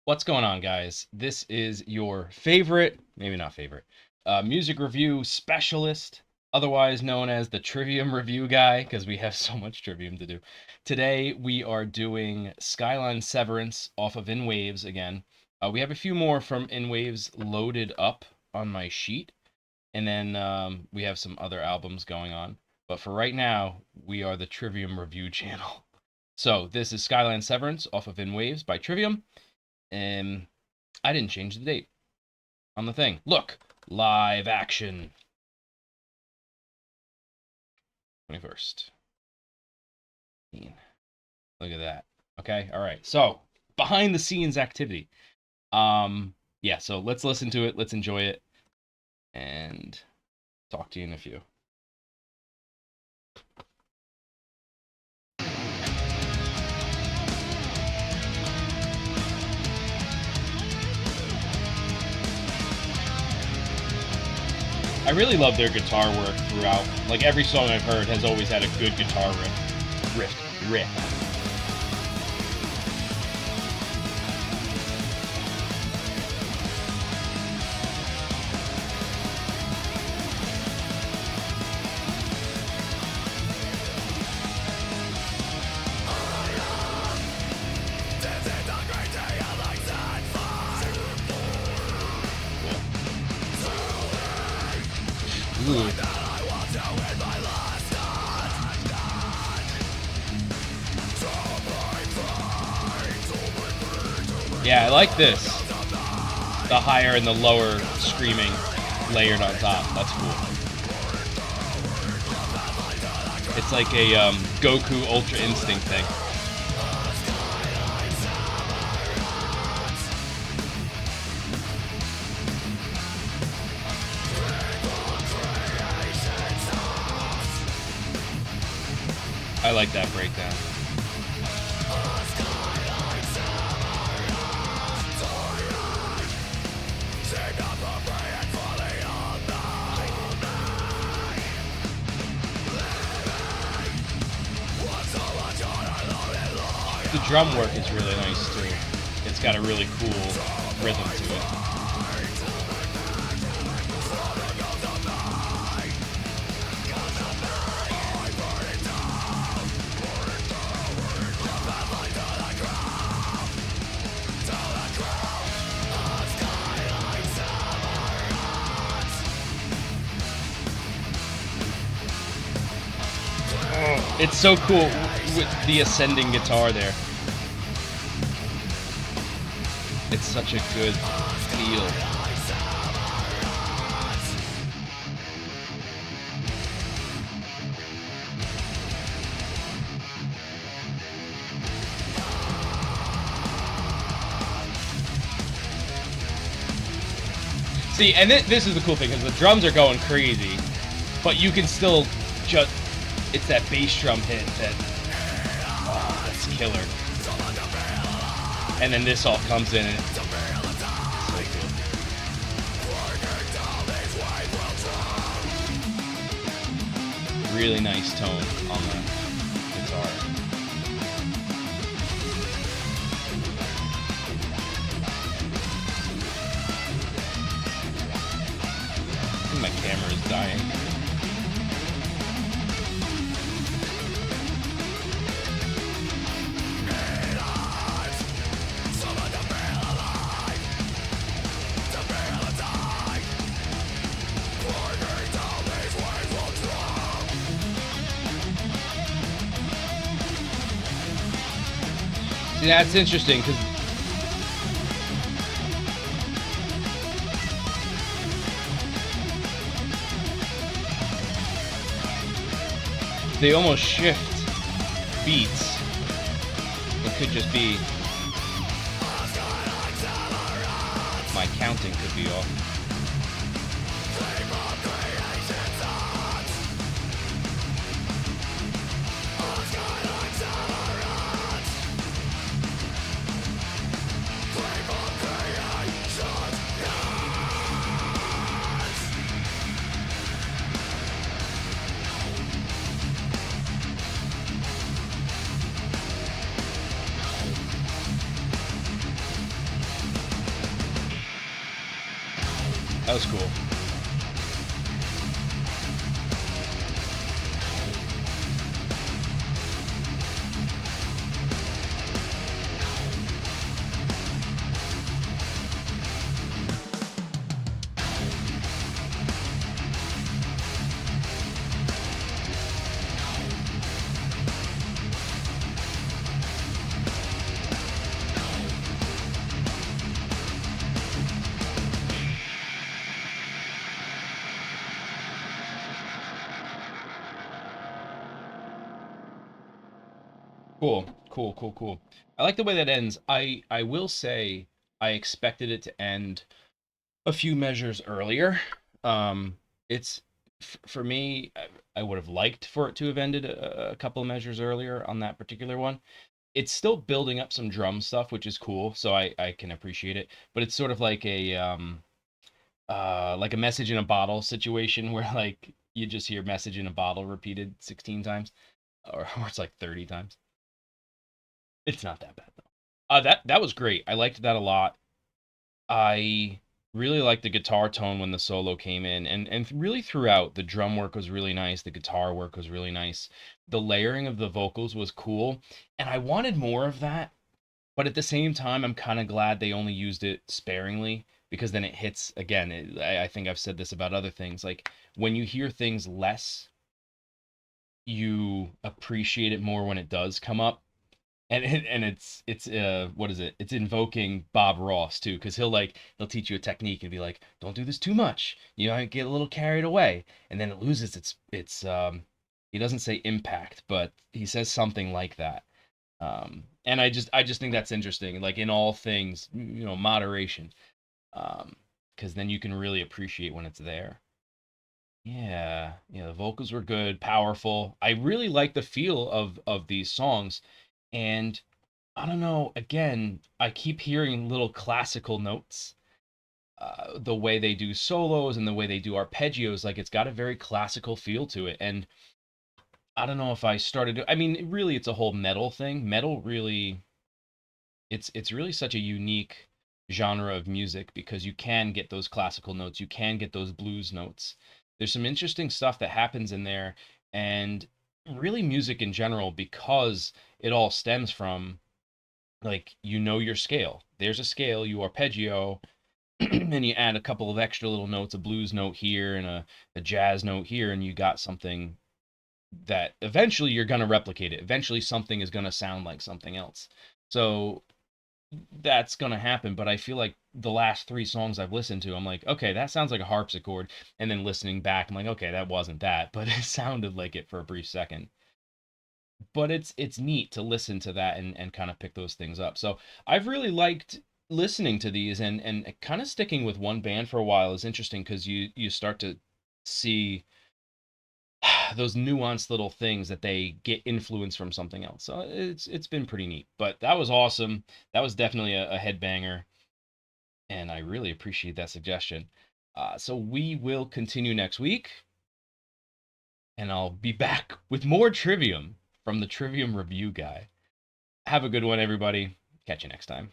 What's going on, guys? This is your favorite, maybe not favorite, music review specialist, otherwise known as the Trivium review guy, because we have so much Trivium to do. Today, we are doing Skyline Severence off of In Waves again. We have a few more from In Waves loaded up on my sheet, and then we have some other albums going on. But for right now, we are the Trivium review channel. So, this is Skyline Severence off of In Waves by Trivium. And I didn't change the date on the thing. Look, live action. 21st. Look at that. Okay, all right. So, behind the scenes activity. Yeah, so let's listen to it, let's enjoy it, and talk to you in a few. I really love their guitar work throughout. Like, every song I've heard has always had a good guitar riff. Ooh. Yeah, I like this. The higher and the lower screaming layered on top. That's cool. It's like a Goku Ultra Instinct thing. I like that breakdown. The drum work is really nice too. It's got a really cool rhythm to it. It's so cool with the ascending guitar there. It's such a good feel. See, and this is the cool thing, because the drums are going crazy, but you can still just... It's that bass drum hit that... Oh, that's killer. And then this all comes in and it's so good. Really nice tone on the guitar. I think my camera is dying. See, that's interesting, because they almost shift beats. It could just be my counting could be off. That was cool. Cool, cool, cool, cool. I like the way that ends. I will say I expected it to end a few measures earlier. It's for me. I would have liked for it to have ended a couple of measures earlier on that particular one. It's still building up some drum stuff, which is cool, so I can appreciate it. But it's sort of like a message in a bottle situation where like you just hear message in a bottle repeated 16 times, or it's like 30 times. It's not that bad though. That was great. I liked that a lot. I really liked the guitar tone when the solo came in, and really throughout the drum work was really nice. The guitar work was really nice. The layering of the vocals was cool, and I wanted more of that. But at the same time, I'm kind of glad they only used it sparingly because then it hits again. I think I've said this about other things. Like when you hear things less, you appreciate it more when it does come up. And it's what is it? It's invoking Bob Ross too, because he'll teach you a technique and be like, don't do this too much. You know, get a little carried away, and then it loses its. He doesn't say impact, but he says something like that. And I just think that's interesting. Like in all things, moderation. Because then you can really appreciate when it's there. Yeah, yeah, the vocals were good, powerful. I really like the feel of these songs, and I don't know. Again, I keep hearing little classical notes. The way they do solos and the way they do arpeggios, like it's got a very classical feel to it. And I don't know if I started. I mean, really, it's a whole metal thing. Metal really it's really such a unique genre of music because you can get those classical notes, you can get those blues notes. There's some interesting stuff that happens in there, and really music in general, because it all stems from like your scale. There's a scale, you arpeggio, and you add a couple of extra little notes, a blues note here and a jazz note here, and you got something that eventually you're going to replicate it. Eventually something is going to sound like something else. So that's gonna happen. But I feel like the last three songs I've listened to, I'm like, okay, that sounds like a harpsichord. And then listening back, I'm like, okay, that wasn't that, but it sounded like it for a brief second. But it's neat to listen to that and kind of pick those things up. So I've really liked listening to these, and kind of sticking with one band for a while is interesting because you start to see those nuanced little things that they get influence from something else. So it's been pretty neat. But that was awesome. That was definitely a headbanger, and I really appreciate that suggestion. So we will continue next week, and I'll be back with more Trivium from the Trivium review guy. Have a good one, everybody. Catch you next time.